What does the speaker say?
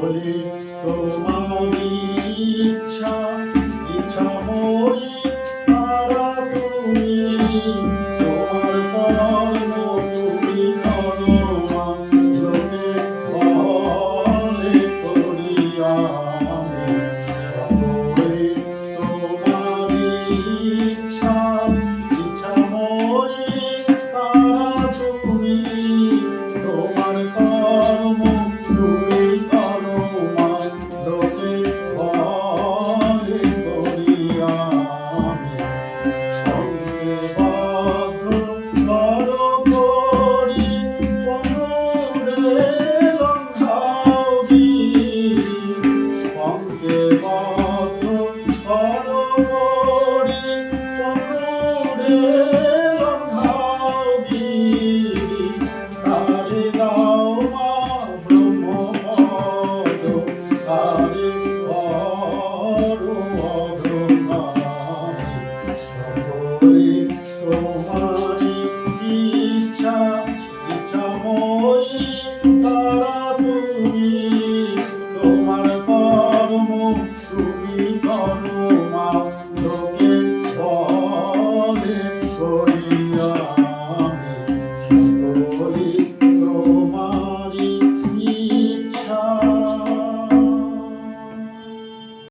বলি তোমারি ইচ্ছা ইচ্ছাময়ী তারা তুমি তোমার কর্ম তুমি করো লোকে বলে করি আমি বলি তোমারি ইচ্ছা ইচ্ছাময়ী তারা তুমি তোমার কর্ম তুমি করো লোকে বলে করি আমি সঙ্গে বদ্ধ করো করি পরে লঙ্ঘাবি সঙ্গে বদ্ধ করো করি পরে লঙ্ঘাবি তারে দাও মা ব্রহ্মপদ তারে করো অগ্রগামী সকলে তোমারি ইচ্ছা ইচ্ছাময়ী তারা তুমি তোমার কর্ম তুমি করো মা লোকে বলে করি আমি সকলে